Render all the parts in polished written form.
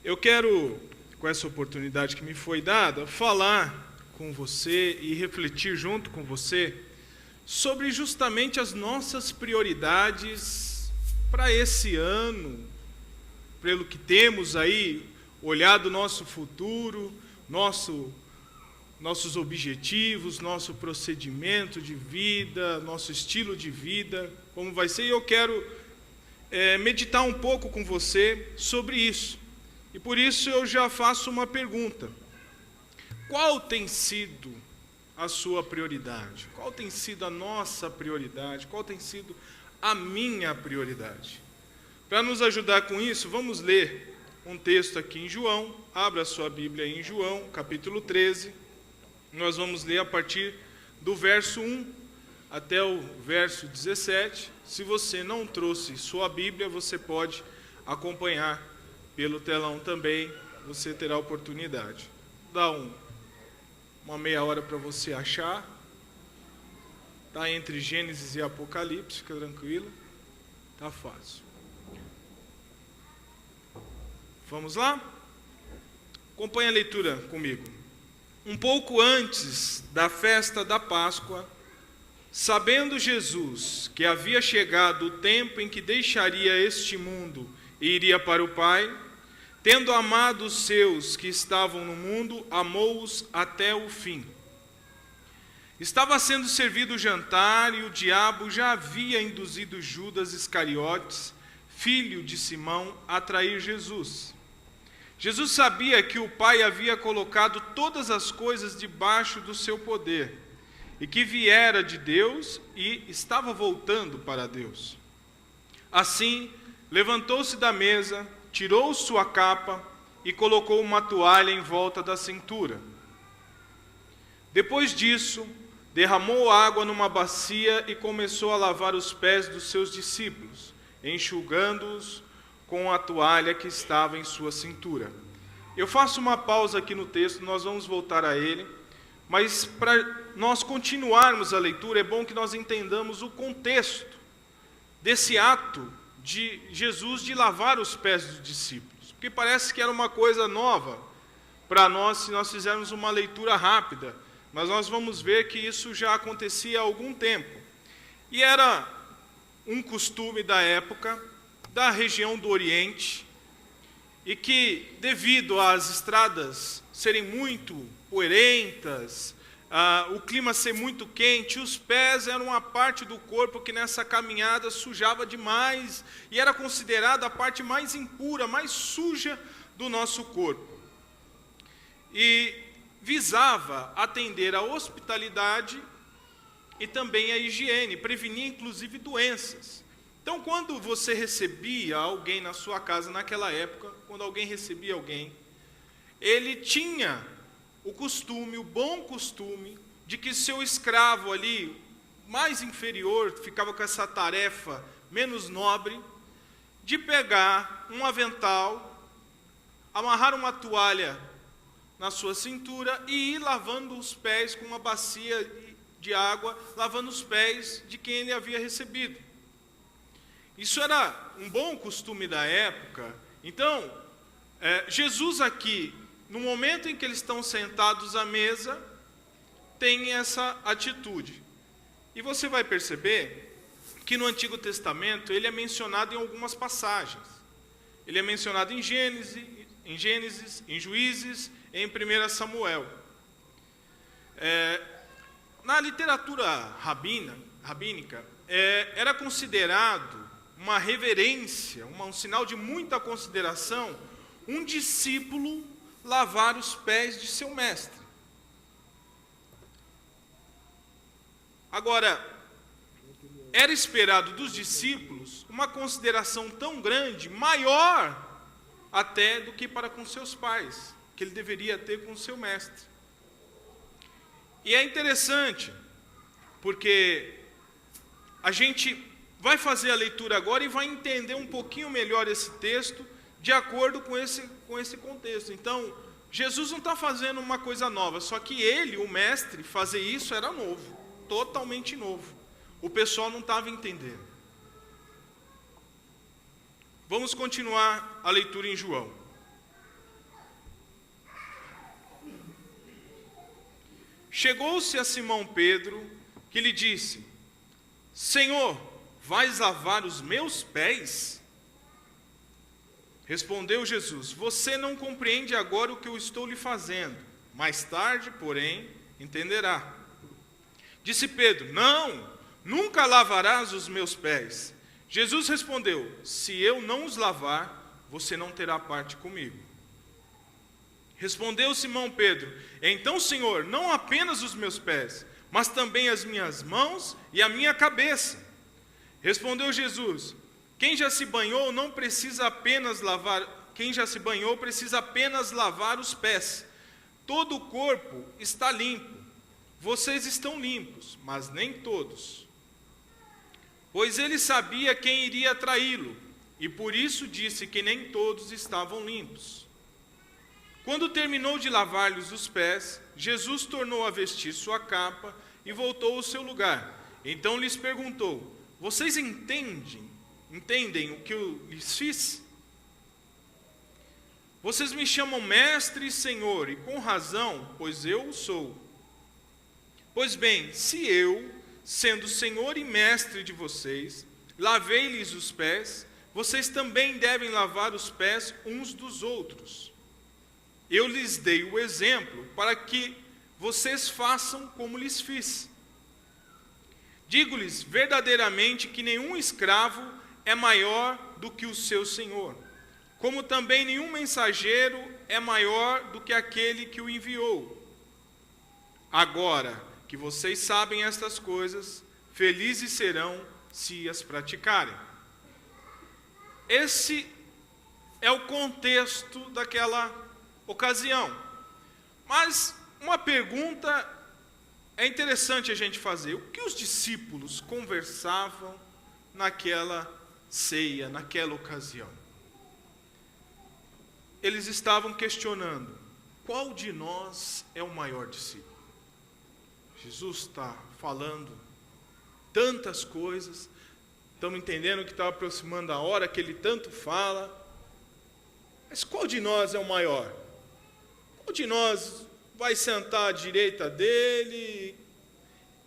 Eu quero, com essa oportunidade que me foi dada, falar com você e refletir junto com você sobre justamente as nossas prioridades para esse ano, pelo que temos aí, olhado o nosso futuro, nossos objetivos, nosso procedimento de vida, nosso estilo de vida, como vai ser. E eu quero meditar um pouco com você sobre isso. E por isso eu já faço uma pergunta. Qual tem sido a sua prioridade? Qual tem sido a nossa prioridade? Qual tem sido a minha prioridade? Para nos ajudar com isso, vamos ler um texto aqui em João. Abra a sua Bíblia aí em João, capítulo 13. Nós vamos ler a partir do verso 1 até o verso 17. Se você não trouxe sua Bíblia, você pode acompanhar pelo telão também, você terá a oportunidade. Dá uma meia hora para você achar. Está entre Gênesis e Apocalipse, fica tranquilo. Está fácil. Vamos lá? Acompanhe a leitura comigo. Um pouco antes da festa da Páscoa, sabendo Jesus que havia chegado o tempo em que deixaria este mundo e iria para o Pai, tendo amado os seus que estavam no mundo, amou-os até o fim. Estava sendo servido o jantar e o diabo já havia induzido Judas Iscariotes, filho de Simão, a trair Jesus. Jesus sabia que o Pai havia colocado todas as coisas debaixo do seu poder e que viera de Deus e estava voltando para Deus. Assim, levantou-se da mesa, tirou sua capa e colocou uma toalha em volta da cintura. Depois disso, derramou água numa bacia e começou a lavar os pés dos seus discípulos, enxugando-os com a toalha que estava em sua cintura. Eu faço uma pausa aqui no texto, nós vamos voltar a ele, mas para nós continuarmos a leitura, é bom que nós entendamos o contexto desse ato de Jesus de lavar os pés dos discípulos, porque parece que era uma coisa nova para nós se nós fizermos uma leitura rápida, mas nós vamos ver que isso já acontecia há algum tempo, e era um costume da época, da região do Oriente, e que devido às estradas serem muito poeirentas, o clima ser muito quente, os pés eram uma parte do corpo que nessa caminhada sujava demais e era considerada a parte mais impura, mais suja do nosso corpo. E visava atender a hospitalidade e também a higiene, prevenir inclusive doenças. Então, quando você recebia alguém na sua casa naquela época, quando alguém recebia alguém, ele tinha o costume, o bom costume, de que seu escravo ali, mais inferior, ficava com essa tarefa menos nobre, de pegar um avental, amarrar uma toalha na sua cintura e ir lavando os pés com uma bacia de água, lavando os pés de quem ele havia recebido. Isso era um bom costume da época. Então, Jesus aqui, no momento em que eles estão sentados à mesa, tem essa atitude. E você vai perceber que no Antigo Testamento ele é mencionado em algumas passagens. Ele é mencionado em Gênesis, em Juízes, em 1 Samuel. Na literatura rabínica, era considerado uma reverência, um sinal de muita consideração, um discípulo lavar os pés de seu mestre. Agora, era esperado dos discípulos uma consideração tão grande, maior até do que para com seus pais, que ele deveria ter com seu mestre. E é interessante, porque a gente vai fazer a leitura agora e vai entender um pouquinho melhor esse texto, de acordo com esse contexto. Então, Jesus não está fazendo uma coisa nova, só que ele, o mestre, fazer isso era novo, totalmente novo. O pessoal não estava entendendo. Vamos continuar a leitura em João. Chegou-se a Simão Pedro, que lhe disse: Senhor, vais lavar os meus pés? Respondeu Jesus: Você não compreende agora o que eu estou lhe fazendo. Mais tarde, porém, entenderá. Disse Pedro: Não, nunca lavarás os meus pés. Jesus respondeu: Se eu não os lavar, você não terá parte comigo. Respondeu Simão Pedro: Então, Senhor, não apenas os meus pés, mas também as minhas mãos e a minha cabeça. Respondeu Jesus: Quem já se banhou precisa apenas lavar os pés. Todo o corpo está limpo. Vocês estão limpos, mas nem todos. Pois ele sabia quem iria traí-lo, e por isso disse que nem todos estavam limpos. Quando terminou de lavar-lhes os pés, Jesus tornou a vestir sua capa e voltou ao seu lugar. Então lhes perguntou: Vocês entendem o que eu lhes fiz? Vocês me chamam mestre e senhor, e com razão, pois eu o sou. Pois bem, se eu, sendo senhor e mestre de vocês, lavei-lhes os pés, vocês também devem lavar os pés uns dos outros. Eu lhes dei o exemplo para que vocês façam como lhes fiz. Digo-lhes verdadeiramente que nenhum escravo é maior do que o seu senhor, como também nenhum mensageiro é maior do que aquele que o enviou. Agora que vocês sabem estas coisas, felizes serão se as praticarem. Esse é o contexto daquela ocasião. Mas uma pergunta é interessante a gente fazer: o que os discípulos conversavam naquela ceia, naquela ocasião? Eles estavam questionando: qual de nós é o maior discípulo? Jesus está falando tantas coisas, estamos entendendo que está aproximando a hora que ele tanto fala, mas qual de nós é o maior? Qual de nós vai sentar à direita dele?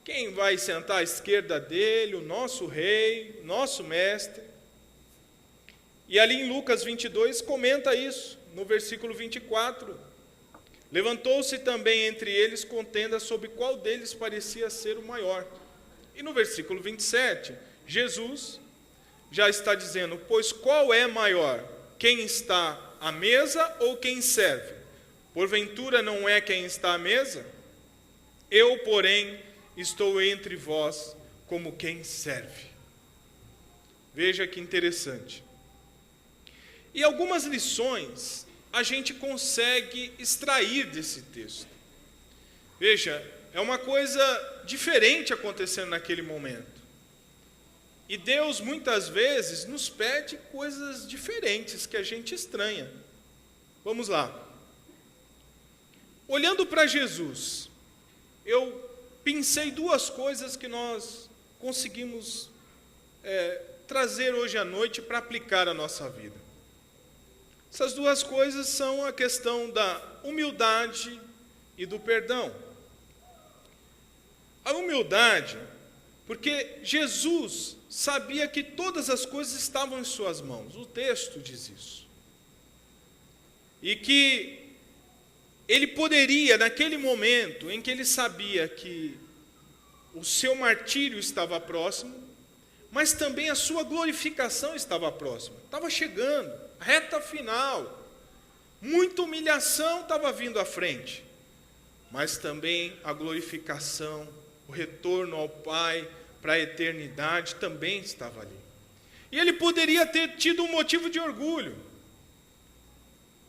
Quem vai sentar à esquerda dele? O nosso rei, nosso mestre. E ali em Lucas 22 comenta isso, no versículo 24. Levantou-se também entre eles contenda sobre qual deles parecia ser o maior. E no versículo 27, Jesus já está dizendo: Pois qual é maior? Quem está à mesa ou quem serve? Porventura não é quem está à mesa? Eu, porém, estou entre vós como quem serve. Veja que interessante. E algumas lições a gente consegue extrair desse texto. Veja, é uma coisa diferente acontecendo naquele momento. E Deus muitas vezes nos pede coisas diferentes que a gente estranha. Vamos lá. Olhando para Jesus, eu pensei duas coisas que nós conseguimos trazer hoje à noite para aplicar à nossa vida. Essas duas coisas são a questão da humildade e do perdão. A humildade, porque Jesus sabia que todas as coisas estavam em suas mãos. O texto diz isso. E que ele poderia, naquele momento em que ele sabia que o seu martírio estava próximo, mas também a sua glorificação estava próxima. Estava chegando, reta final. Muita humilhação estava vindo à frente, mas também a glorificação, o retorno ao Pai para a eternidade também estava ali. E ele poderia ter tido um motivo de orgulho.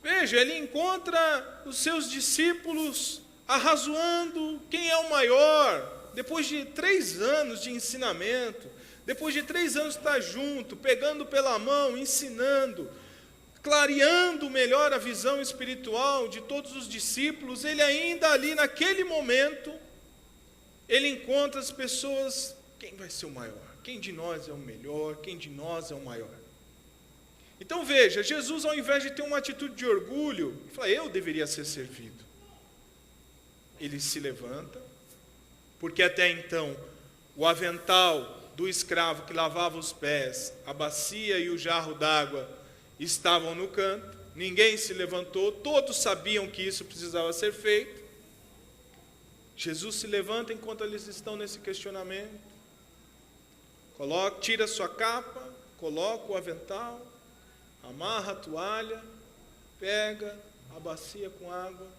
Veja, ele encontra os seus discípulos arrazoando quem é o maior, depois de 3 anos de ensinamento, depois de 3 anos de estar junto, pegando pela mão, ensinando, clareando melhor a visão espiritual de todos os discípulos. Ele ainda ali naquele momento, ele encontra as pessoas: quem vai ser o maior? Quem de nós é o melhor? Quem de nós é o maior? Então veja, Jesus, ao invés de ter uma atitude de orgulho, fala: eu deveria ser servido. Ele se levanta, porque até então o avental do escravo que lavava os pés, a bacia e o jarro d'água estavam no canto, ninguém se levantou, todos sabiam que isso precisava ser feito. Jesus se levanta enquanto eles estão nesse questionamento, tira sua capa, coloca o avental, amarra a toalha, pega a bacia com água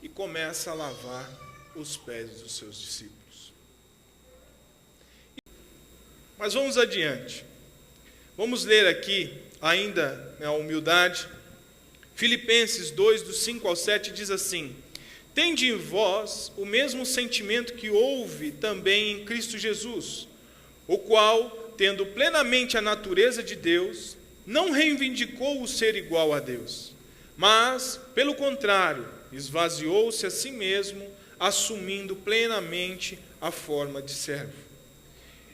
e começa a lavar os pés dos seus discípulos. Mas vamos adiante. Vamos ler aqui, ainda na humildade, Filipenses 2, do 5 ao 7, diz assim: tende em vós o mesmo sentimento que houve também em Cristo Jesus, o qual, tendo plenamente a natureza de Deus, não reivindicou o ser igual a Deus, mas, pelo contrário, esvaziou-se a si mesmo, assumindo plenamente a forma de servo,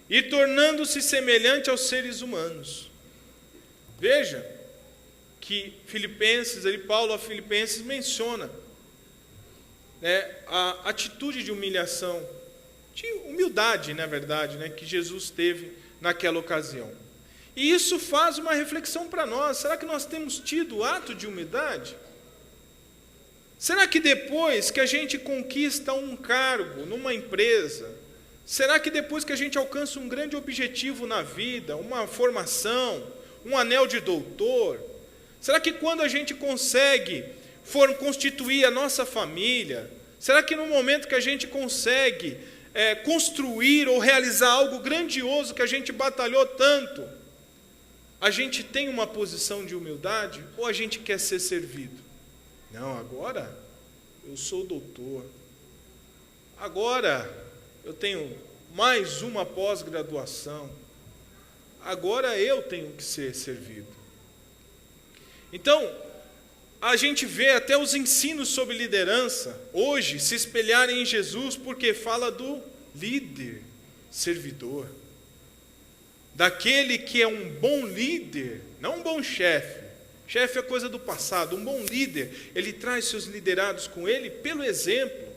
e tornando-se semelhante aos seres humanos. Veja que Paulo a Filipenses menciona a atitude de humilhação, de humildade, na verdade, que Jesus teve naquela ocasião. E isso faz uma reflexão para nós. Será que nós temos tido ato de humildade? Será que depois que a gente conquista um cargo numa empresa, será que depois que a gente alcança um grande objetivo na vida, uma formação, um anel de doutor, será que quando a gente consegue constituir a nossa família, será que no momento que a gente consegue construir ou realizar algo grandioso que a gente batalhou tanto, a gente tem uma posição de humildade ou a gente quer ser servido? Não, agora eu sou doutor, agora eu tenho mais uma pós-graduação, agora eu tenho que ser servido. Então, a gente vê até os ensinos sobre liderança hoje se espelharem em Jesus, porque fala do líder, servidor, daquele que é um bom líder, não um bom chefe. Chefe é coisa do passado. Um bom líder, ele traz seus liderados com ele pelo exemplo.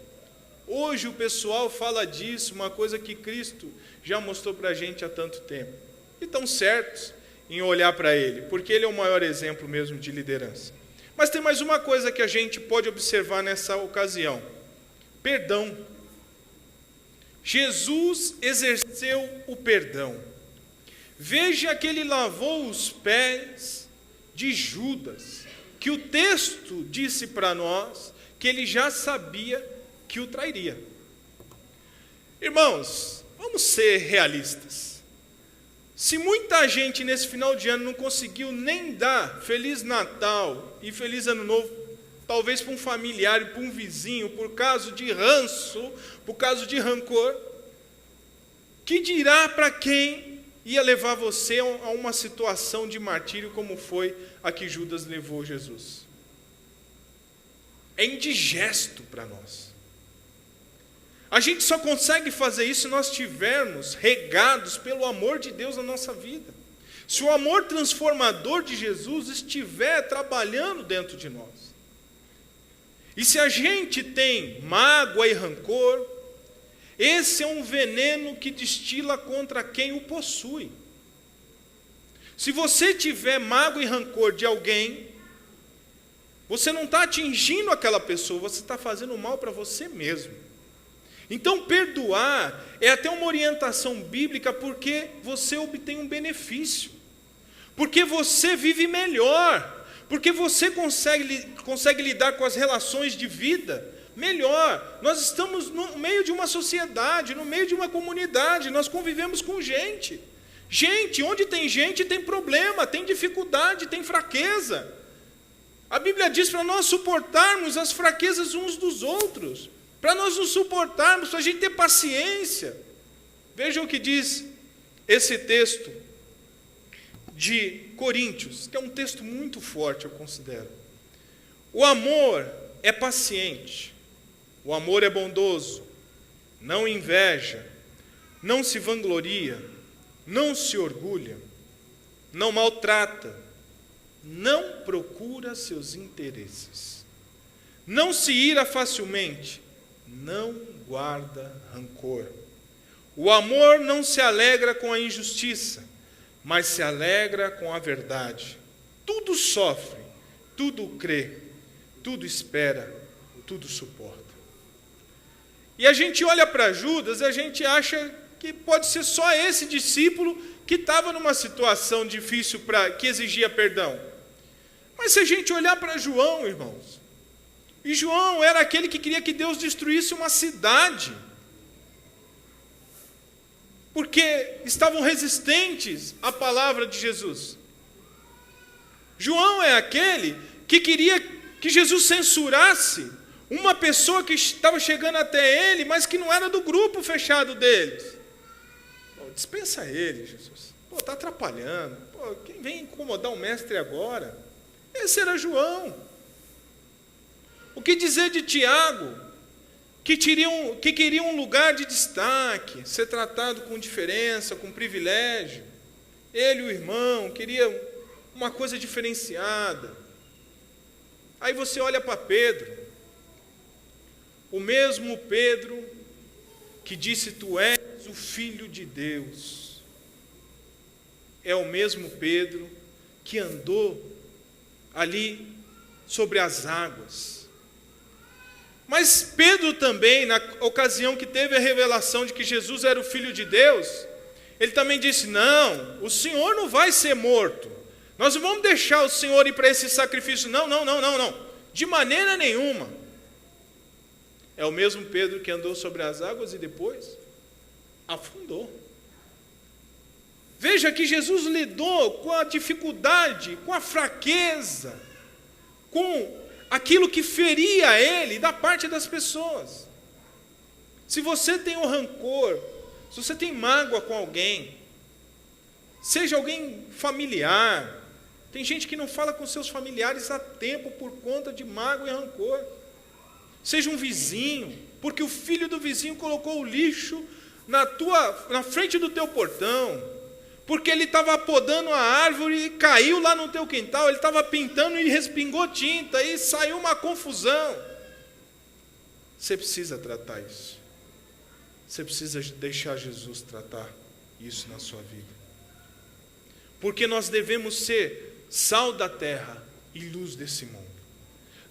Hoje o pessoal fala disso, uma coisa que Cristo já mostrou para a gente há tanto tempo. E estão certos em olhar para ele, porque ele é o maior exemplo mesmo de liderança. Mas tem mais uma coisa que a gente pode observar nessa ocasião: perdão. Jesus exerceu o perdão. Veja que ele lavou os pés de Judas, que o texto disse para nós que ele já sabia que o trairia. Irmãos, vamos ser realistas. Se muita gente nesse final de ano não conseguiu nem dar Feliz Natal e Feliz Ano Novo, talvez para um familiar e para um vizinho, por causa de ranço, por causa de rancor, que dirá para quem ia levar você a uma situação de martírio como foi a que Judas levou Jesus? É indigesto para nós. A gente só consegue fazer isso se nós estivermos regados pelo amor de Deus na nossa vida. Se o amor transformador de Jesus estiver trabalhando dentro de nós. E se a gente tem mágoa e rancor, esse é um veneno que destila contra quem o possui. Se você tiver mágoa e rancor de alguém, você não está atingindo aquela pessoa, você está fazendo mal para você mesmo. Então, perdoar é até uma orientação bíblica, porque você obtém um benefício, porque você vive melhor, porque você consegue lidar com as relações de vida melhor. Nós estamos no meio de uma sociedade, no meio de uma comunidade, nós convivemos com gente. Gente, onde tem gente, tem problema, tem dificuldade, tem fraqueza. A Bíblia diz para nós suportarmos as fraquezas uns dos outros, para nós nos suportarmos, para a gente ter paciência. Vejam o que diz esse texto de Coríntios, que é um texto muito forte, eu considero. O amor é paciente, o amor é bondoso, não inveja, não se vangloria, não se orgulha, não maltrata, não procura seus interesses, não se ira facilmente, não guarda rancor. O amor não se alegra com a injustiça, mas se alegra com a verdade. Tudo sofre, tudo crê, tudo espera, tudo suporta. E a gente olha para Judas e a gente acha que pode ser só esse discípulo que estava numa situação difícil que exigia perdão. Mas se a gente olhar para João, irmãos, e João era aquele que queria que Deus destruísse uma cidade, porque estavam resistentes à palavra de Jesus. João é aquele que queria que Jesus censurasse uma pessoa que estava chegando até ele, mas que não era do grupo fechado deles. Dispensa ele, Jesus. Está atrapalhando. Quem vem incomodar o mestre agora? Esse era João. O que dizer de Tiago, que queria um lugar de destaque, ser tratado com diferença, com privilégio? Ele, o irmão, queria uma coisa diferenciada. Aí você olha para Pedro, o mesmo Pedro que disse: tu és o Filho de Deus, é o mesmo Pedro que andou ali sobre as águas. Mas Pedro também, na ocasião que teve a revelação de que Jesus era o Filho de Deus, ele também disse: não, o Senhor não vai ser morto, nós não vamos deixar o Senhor ir para esse sacrifício, não, de maneira nenhuma. É o mesmo Pedro que andou sobre as águas e depois afundou. Veja que Jesus lidou com a dificuldade, com a fraqueza, com aquilo que feria ele da parte das pessoas. Se você tem um rancor, se você tem mágoa com alguém, seja alguém familiar, tem gente que não fala com seus familiares há tempo por conta de mágoa e rancor. Seja um vizinho, porque o filho do vizinho colocou o lixo na frente do teu portão, porque ele estava podando a árvore e caiu lá no teu quintal, ele estava pintando e respingou tinta, e saiu uma confusão. Você precisa tratar isso. Você precisa deixar Jesus tratar isso na sua vida. Porque nós devemos ser sal da terra e luz desse mundo.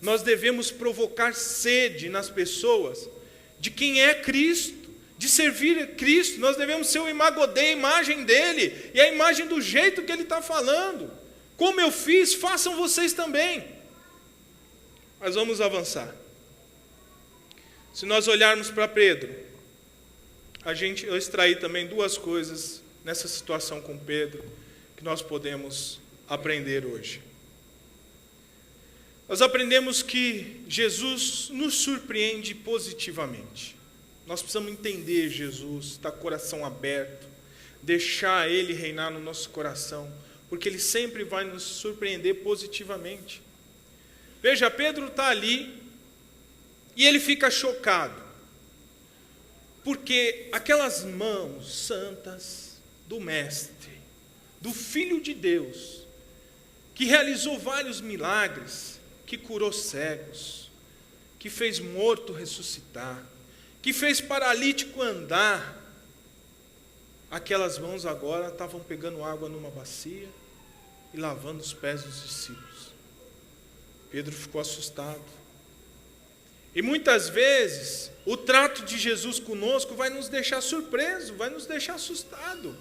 Nós devemos provocar sede nas pessoas de quem é Cristo, de servir a Cristo. Nós devemos ser o imago Dei, a imagem dele, e a imagem do jeito que ele está falando. Como eu fiz, façam vocês também. Mas vamos avançar. Se nós olharmos para Pedro, eu extraí também duas coisas nessa situação com Pedro, que nós podemos aprender hoje. Nós aprendemos que Jesus nos surpreende positivamente. Nós precisamos entender Jesus, estar com o coração aberto, deixar Ele reinar no nosso coração, porque Ele sempre vai nos surpreender positivamente. Veja, Pedro está ali e ele fica chocado, porque aquelas mãos santas do Mestre, do Filho de Deus, que realizou vários milagres, que curou cegos, que fez morto ressuscitar, que fez paralítico andar, aquelas mãos agora estavam pegando água numa bacia e lavando os pés dos discípulos. Pedro ficou assustado. E muitas vezes o trato de Jesus conosco vai nos deixar surpreso, vai nos deixar assustado.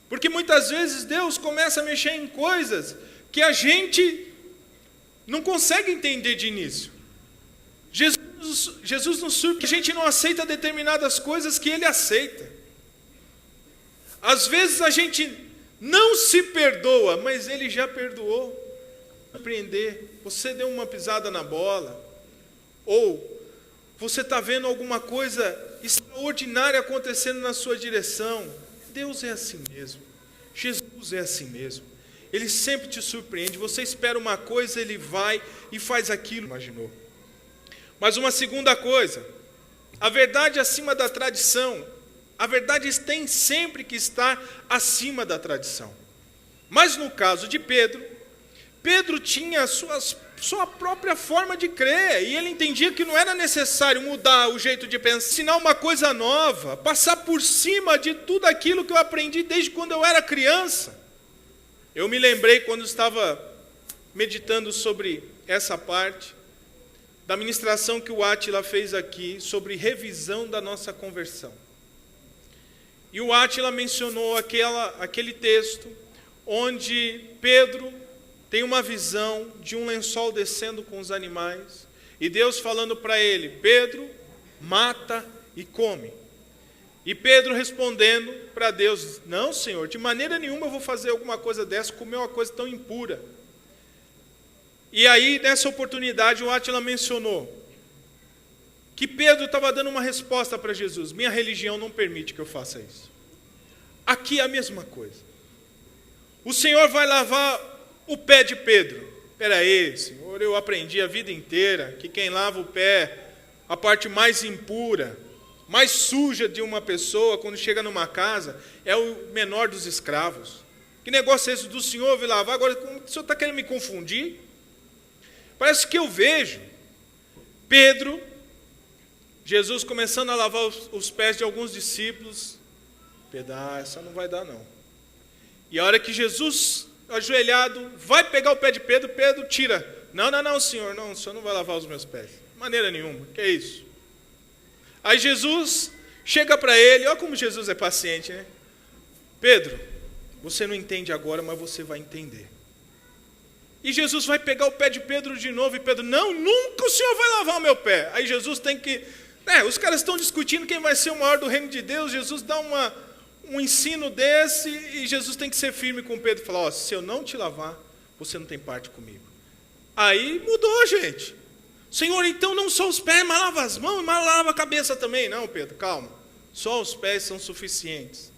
Porque muitas vezes Deus começa a mexer em coisas que a gente não consegue entender de início. Jesus nos surpreende, a gente não aceita determinadas coisas que Ele aceita. Às vezes a gente não se perdoa, mas Ele já perdoou. Surpreender, você deu uma pisada na bola, ou você está vendo alguma coisa extraordinária acontecendo na sua direção. Deus é assim mesmo, Jesus é assim mesmo. Ele sempre te surpreende, você espera uma coisa, Ele vai e faz aquilo, imaginou. Mas uma segunda coisa, a verdade acima da tradição, a verdade tem sempre que estar acima da tradição. Mas no caso de Pedro, Pedro tinha sua própria forma de crer. E ele entendia que não era necessário mudar o jeito de pensar, ensinar uma coisa nova, passar por cima de tudo aquilo que eu aprendi desde quando eu era criança. Eu me lembrei, quando estava meditando sobre essa parte, da ministração que o Átila fez aqui sobre revisão da nossa conversão. E o Átila mencionou aquele texto onde Pedro tem uma visão de um lençol descendo com os animais, e Deus falando para ele: Pedro, mata e come. E Pedro respondendo para Deus: não, Senhor, de maneira nenhuma eu vou fazer alguma coisa dessa, comer uma coisa tão impura. E aí, nessa oportunidade, o Átila mencionou que Pedro estava dando uma resposta para Jesus: minha religião não permite que eu faça isso. Aqui é a mesma coisa. O Senhor vai lavar o pé de Pedro. Espera aí, Senhor, eu aprendi a vida inteira que quem lava o pé, a parte mais impura, mais suja de uma pessoa, quando chega numa casa, é o menor dos escravos. Que negócio é esse do Senhor vir lavar? Agora, o Senhor está querendo me confundir? Parece que eu vejo Pedro, Jesus começando a lavar os pés de alguns discípulos. Pedro, essa não vai dar não. E a hora que Jesus, ajoelhado, vai pegar o pé de Pedro, Pedro tira. Não, Senhor, não, o Senhor não vai lavar os meus pés. De maneira nenhuma, que é isso? Aí Jesus chega para ele, olha como Jesus é paciente, né? Pedro, você não entende agora, mas você vai entender. E Jesus vai pegar o pé de Pedro de novo, e Pedro: não, nunca o Senhor vai lavar o meu pé. Aí Jesus tem que... os caras estão discutindo quem vai ser o maior do reino de Deus, Jesus dá um ensino desse, e Jesus tem que ser firme com Pedro e falar: se eu não te lavar, você não tem parte comigo. Aí mudou, gente. Senhor, então não só os pés, mas lava as mãos, mas lava a cabeça também. Não, Pedro, calma. Só os pés são suficientes.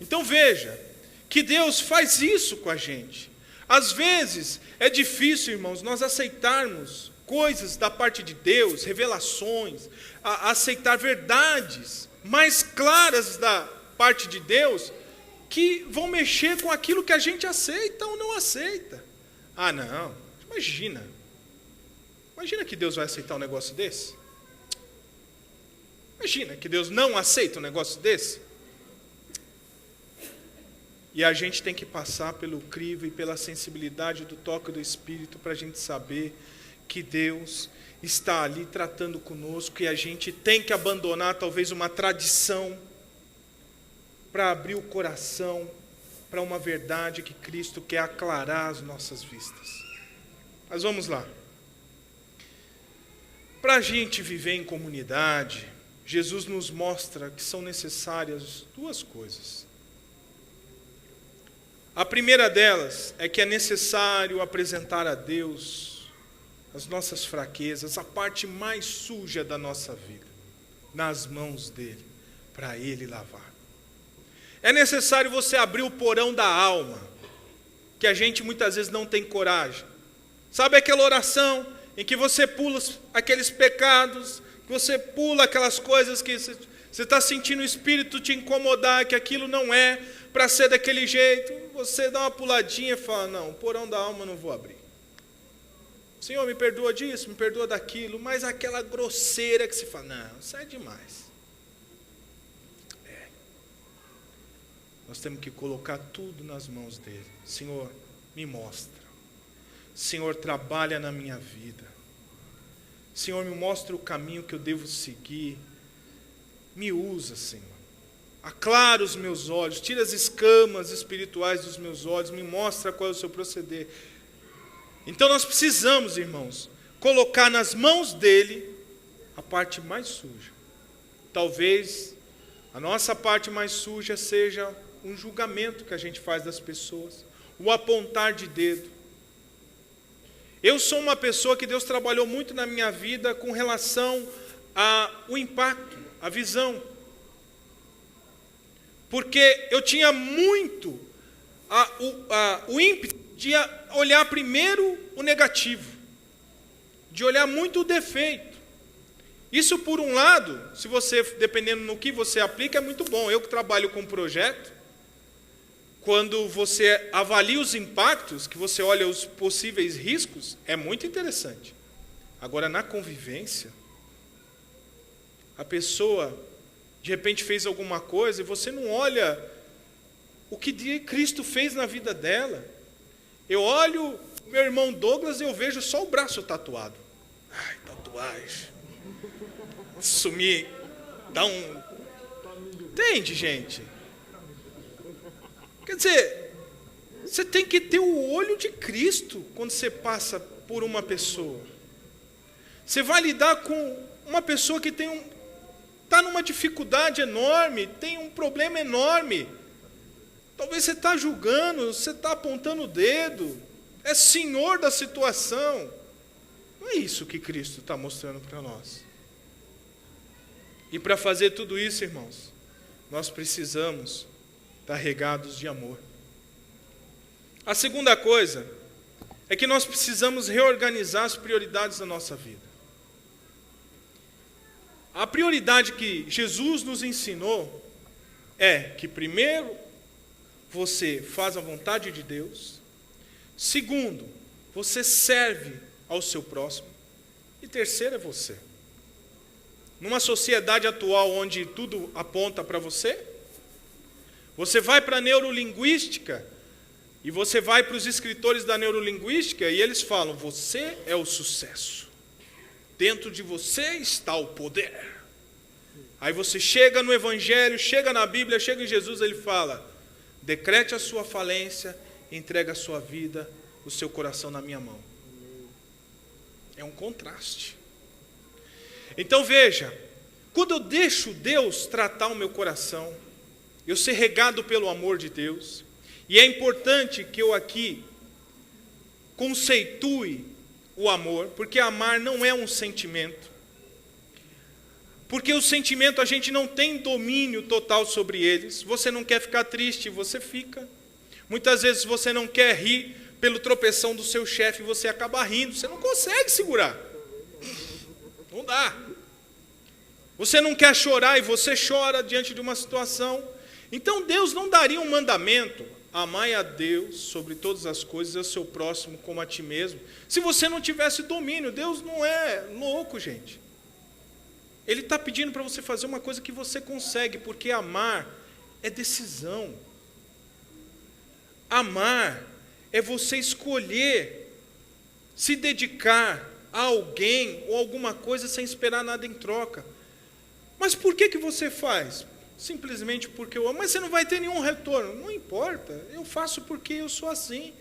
Então veja, que Deus faz isso com a gente. Às vezes é difícil, irmãos, nós aceitarmos coisas da parte de Deus, revelações, aceitar verdades mais claras da parte de Deus, que vão mexer com aquilo que a gente aceita ou não aceita. Não, imagina que Deus vai aceitar um negócio desse? Imagina que Deus não aceita um negócio desse? E a gente tem que passar pelo crivo e pela sensibilidade do toque do Espírito para a gente saber que Deus está ali tratando conosco, e a gente tem que abandonar talvez uma tradição para abrir o coração para uma verdade que Cristo quer aclarar as nossas vistas. Mas vamos lá. Para a gente viver em comunidade, Jesus nos mostra que são necessárias duas coisas. A primeira delas é que é necessário apresentar a Deus as nossas fraquezas, a parte mais suja da nossa vida, nas mãos dele, para ele lavar. É necessário você abrir o porão da alma, que a gente muitas vezes não tem coragem. Sabe aquela oração em que você pula aqueles pecados, que você pula aquelas coisas que você está sentindo o Espírito te incomodar, que aquilo não é para ser daquele jeito? Você dá uma puladinha e fala: não, o porão da alma eu não vou abrir. Senhor, me perdoa disso, me perdoa daquilo, mas aquela grosseira que você fala: não, isso é demais. Nós temos que colocar tudo nas mãos dele. Senhor, me mostra. Senhor, trabalha na minha vida. Senhor, me mostra o caminho que eu devo seguir. Me usa, Senhor. Aclara os meus olhos, tira as escamas espirituais dos meus olhos, me mostra qual é o seu proceder. Então nós precisamos, irmãos, colocar nas mãos dele a parte mais suja. Talvez a nossa parte mais suja seja um julgamento que a gente faz das pessoas, o apontar de dedo. Eu sou uma pessoa que Deus trabalhou muito na minha vida com relação ao impacto, a visão. Porque eu tinha muito o ímpeto de olhar primeiro o negativo, de olhar muito o defeito. Isso, por um lado, se você, dependendo no que você aplica, é muito bom. Eu que trabalho com projeto, quando você avalia os impactos, que você olha os possíveis riscos, é muito interessante. Agora, na convivência, a pessoa, de repente, fez alguma coisa e você não olha o que Cristo fez na vida dela. Eu olho meu irmão Douglas e eu vejo só o braço tatuado. Ai, tatuagem. Sumir, dá um... Entende, gente? Quer dizer, você tem que ter o olho de Cristo quando você passa por uma pessoa. Você vai lidar com uma pessoa que está numa dificuldade enorme, tem um problema enorme. Talvez você está julgando, você está apontando o dedo, é senhor da situação. Não é isso que Cristo está mostrando para nós. E para fazer tudo isso, irmãos, nós precisamos estar regados de amor. A segunda coisa é que nós precisamos reorganizar as prioridades da nossa vida. A prioridade que Jesus nos ensinou é que, primeiro, você faz a vontade de Deus. Segundo, você serve ao seu próximo. E terceiro é você. Numa sociedade atual onde tudo aponta para você, você vai para a neurolinguística e você vai para os escritores da neurolinguística e eles falam, você é o sucesso. Dentro de você está o poder. Aí você chega no Evangelho, chega na Bíblia, chega em Jesus, ele fala, decrete a sua falência, entrega a sua vida, o seu coração na minha mão. É um contraste. Então veja, quando eu deixo Deus tratar o meu coração, eu ser regado pelo amor de Deus, e é importante que eu aqui conceitue o amor, porque amar não é um sentimento. Porque o sentimento a gente não tem domínio total sobre eles. Você não quer ficar triste, você fica. Muitas vezes você não quer rir pelo tropeção do seu chefe, você acaba rindo, você não consegue segurar. Não dá. Você não quer chorar e você chora diante de uma situação. Então Deus não daria um mandamento, amai a Deus sobre todas as coisas e ao seu próximo como a ti mesmo, se você não tivesse domínio. Deus não é louco, gente. Ele está pedindo para você fazer uma coisa que você consegue, porque amar é decisão. Amar é você escolher se dedicar a alguém ou alguma coisa sem esperar nada em troca. Mas por que você faz? Simplesmente porque eu amo. Mas você não vai ter nenhum retorno. Não importa, eu faço porque eu sou assim.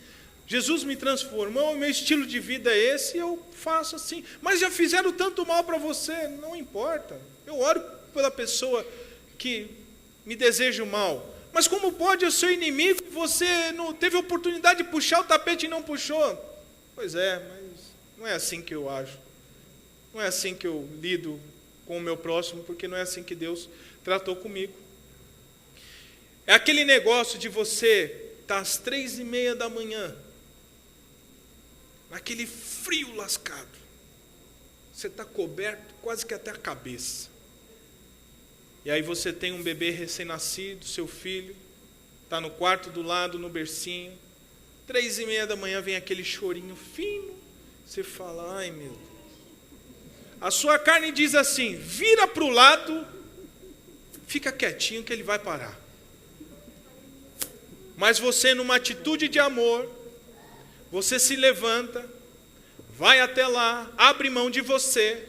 Jesus me transformou, o meu estilo de vida é esse, e eu faço assim. Mas já fizeram tanto mal para você, não importa. Eu oro pela pessoa que me deseja o mal. Mas como pode eu ser inimigo e você não teve oportunidade de puxar o tapete e não puxou? Pois é, mas não é assim que eu ajo. Não é assim que eu lido com o meu próximo, porque não é assim que Deus tratou comigo. É aquele negócio de você estar às 3:30 da manhã, naquele frio lascado, você está coberto quase que até a cabeça, e aí você tem um bebê recém-nascido, seu filho, está no quarto do lado, no bercinho, 3:30 da manhã vem aquele chorinho fino, você fala, ai meu Deus, a sua carne diz assim, vira para o lado, fica quietinho que ele vai parar. Mas você, numa atitude de amor, você se levanta, vai até lá, abre mão de você,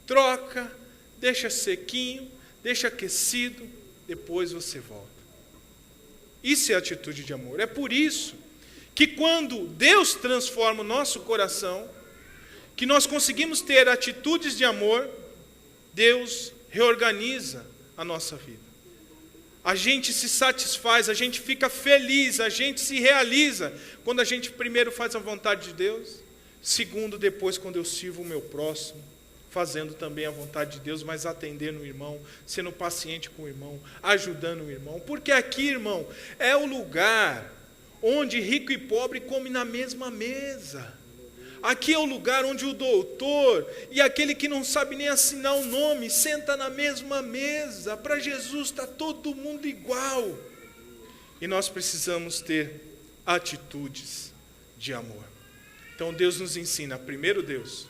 troca, deixa sequinho, deixa aquecido, depois você volta. Isso é atitude de amor. É por isso que quando Deus transforma o nosso coração, que nós conseguimos ter atitudes de amor, Deus reorganiza a nossa vida. A gente se satisfaz, a gente fica feliz, a gente se realiza quando a gente primeiro faz a vontade de Deus, segundo, depois quando eu sirvo o meu próximo, fazendo também a vontade de Deus, mas atendendo o irmão, sendo paciente com o irmão, ajudando o irmão. Porque aqui, irmão, é o lugar onde rico e pobre comem na mesma mesa. Aqui é o lugar onde o doutor e aquele que não sabe nem assinar o nome senta na mesma mesa. Para Jesus está todo mundo igual. E nós precisamos ter atitudes de amor. Então Deus nos ensina, primeiro Deus,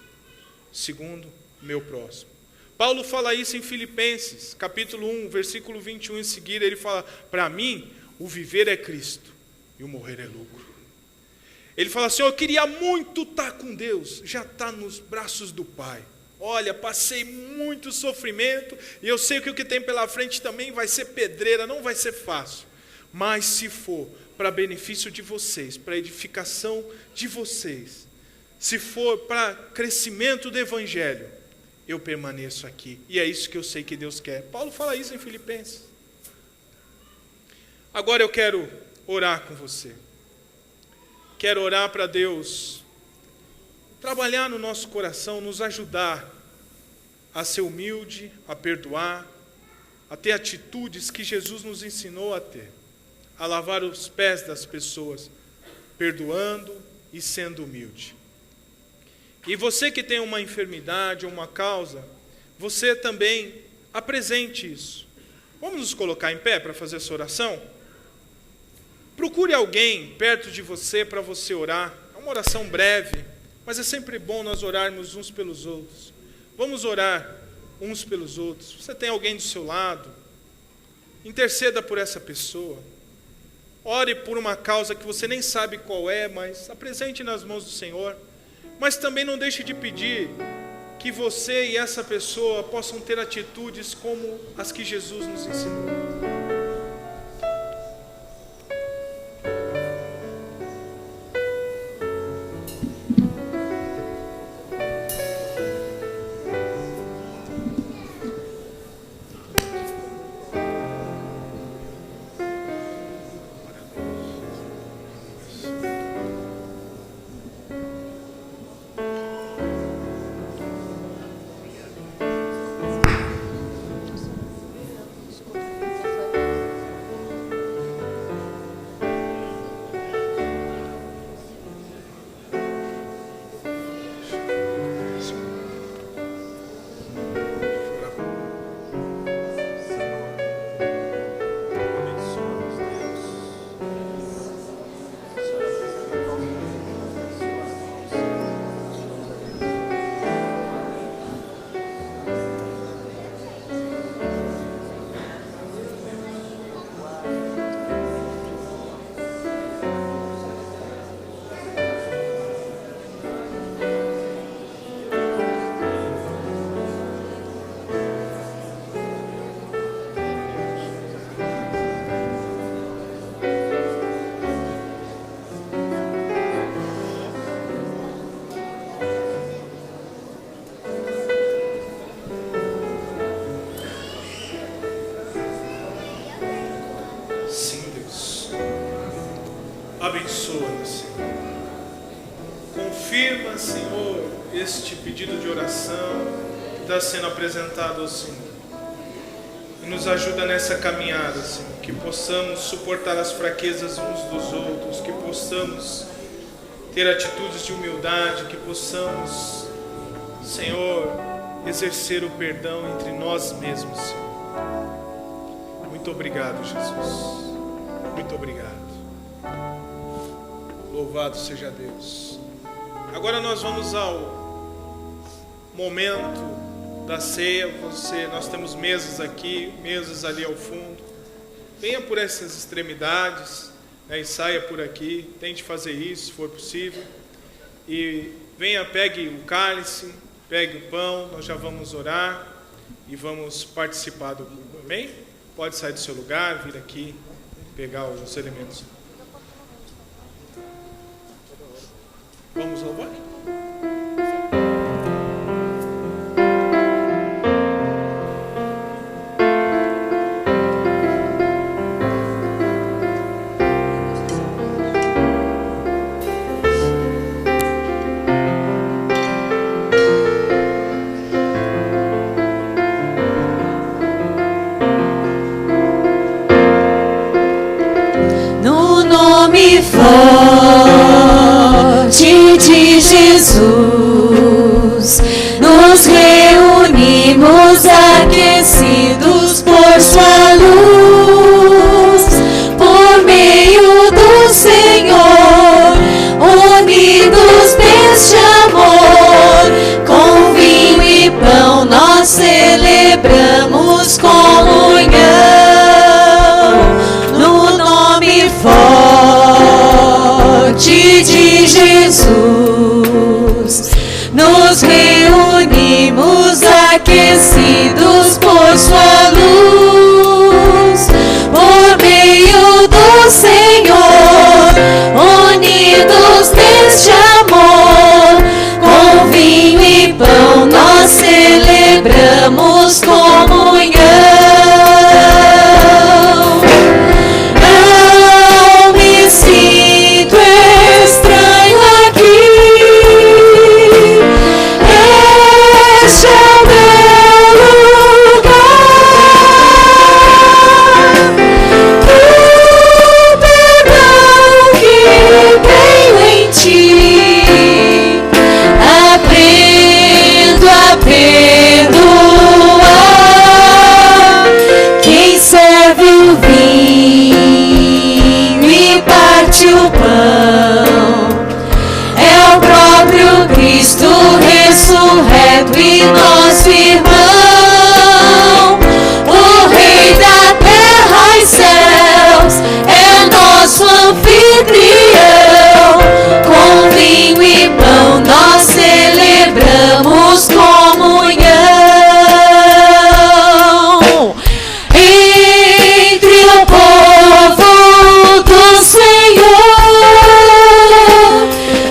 segundo, meu próximo. Paulo fala isso em Filipenses, capítulo 1, versículo 21 em seguida, ele fala, para mim, o viver é Cristo e o morrer é lucro. Ele fala assim, eu queria muito estar com Deus, já está nos braços do Pai. Olha, passei muito sofrimento, e eu sei que o que tem pela frente também vai ser pedreira, não vai ser fácil. Mas se for para benefício de vocês, para edificação de vocês, se for para crescimento do Evangelho, eu permaneço aqui. E é isso que eu sei que Deus quer. Paulo fala isso em Filipenses. Agora eu quero orar com você. Quero orar para Deus trabalhar no nosso coração, nos ajudar a ser humilde, a perdoar, a ter atitudes que Jesus nos ensinou a ter. A lavar os pés das pessoas, perdoando e sendo humilde. E você que tem uma enfermidade ou uma causa, você também apresente isso. Vamos nos colocar em pé para fazer essa oração? Procure alguém perto de você para você orar. É uma oração breve, mas é sempre bom nós orarmos uns pelos outros. Vamos orar uns pelos outros. Você tem alguém do seu lado? Interceda por essa pessoa. Ore por uma causa que você nem sabe qual é, mas apresente nas mãos do Senhor. Mas também não deixe de pedir que você e essa pessoa possam ter atitudes como as que Jesus nos ensinou. Abençoa-nos, Senhor. Confirma, Senhor, este pedido de oração que está sendo apresentado ao Senhor. E nos ajuda nessa caminhada, Senhor, que possamos suportar as fraquezas uns dos outros, que possamos ter atitudes de humildade, que possamos, Senhor, exercer o perdão entre nós mesmos, Senhor. Muito obrigado, Jesus. Muito obrigado. Louvado seja Deus. Agora nós vamos ao momento da ceia. Nós temos mesas aqui, mesas ali ao fundo. Venha por essas extremidades, né, e saia por aqui. Tente fazer isso, se for possível. E venha, pegue o cálice, pegue o pão. Nós já vamos orar e vamos participar do culto. Amém? Pode sair do seu lugar, vir aqui, pegar os elementos. Vamos louvar? No nos reunimos aquecidos por sua luz, por meio do Senhor, unidos neste amor, com vinho e pão nós celebramos comunhão. Não me sinto estranho aqui, este é o meu lugar. Do perdão que tenho em ti, aprendo a perdoar. Quem serve o vinho e parte o pão é o próprio Cristo ressurreto e nosso irmão. O Rei da terra e céus é nosso anfitrião. Com vinho e pão nós celebramos comunhão. Entre o povo do Senhor,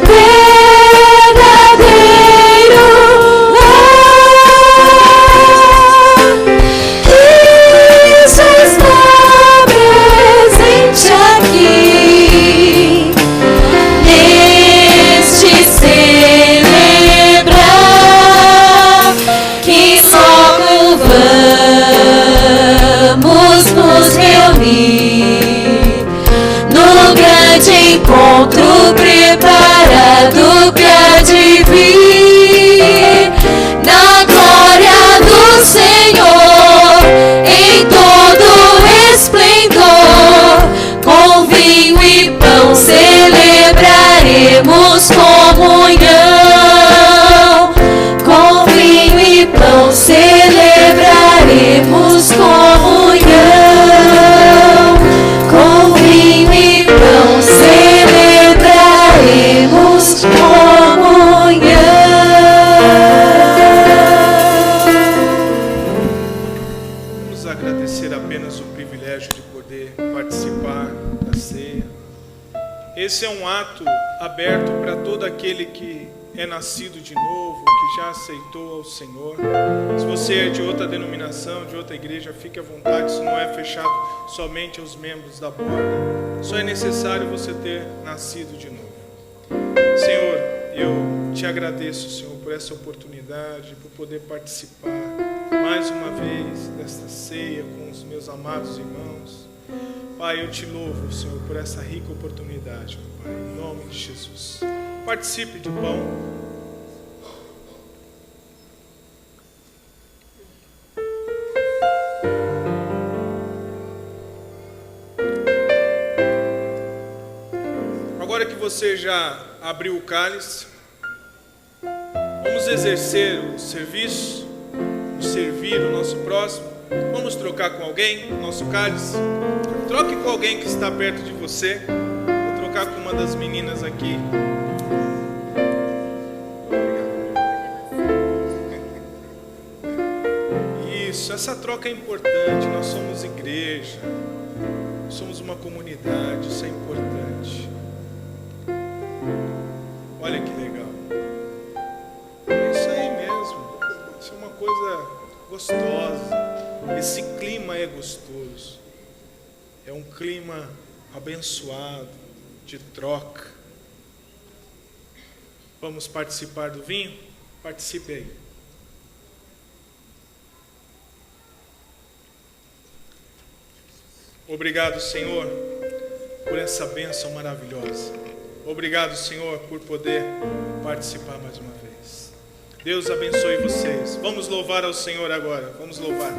verdadeiro lar, Cristo está presente aqui, neste celebrar, que logo vamos nos reunir no grande encontro preparado pra de vir, na glória do Senhor, em todo esplendor, com vinho e pão celebraremos comunhão. Com vinho e pão celebraremos comunhão. Com vinho e pão celebraremos comunhão. Vamos agradecer apenas o privilégio de poder participar da ceia. Esse é um ato aberto para todo aquele que é nascido de novo, que já aceitou ao Senhor. Se você é de outra denominação, de outra igreja, fique à vontade, isso não é fechado somente aos membros da borda. Só é necessário você ter nascido de novo. Senhor, eu te agradeço, Senhor, por essa oportunidade, por poder participar mais uma vez desta ceia com os meus amados irmãos. Pai, eu te louvo, Senhor, por essa rica oportunidade, meu Pai, em nome de Jesus. Participe do pão. Agora que você já abriu o cálice, vamos exercer o serviço, servir o nosso próximo. Vamos trocar com alguém o nosso cálice. Troque com alguém que está perto de você. Vou trocar com uma das meninas aqui. Isso, essa troca é importante. Nós somos igreja, somos uma comunidade, isso é importante. Olha que legal. É isso aí mesmo. Isso é uma coisa gostosa. Esse clima é gostoso. É um clima abençoado, de troca. Vamos participar do vinho? Participe aí. Obrigado, Senhor, por essa bênção maravilhosa. Obrigado, Senhor, por poder participar mais uma vez. Deus abençoe vocês. Vamos louvar ao Senhor agora. Vamos louvar.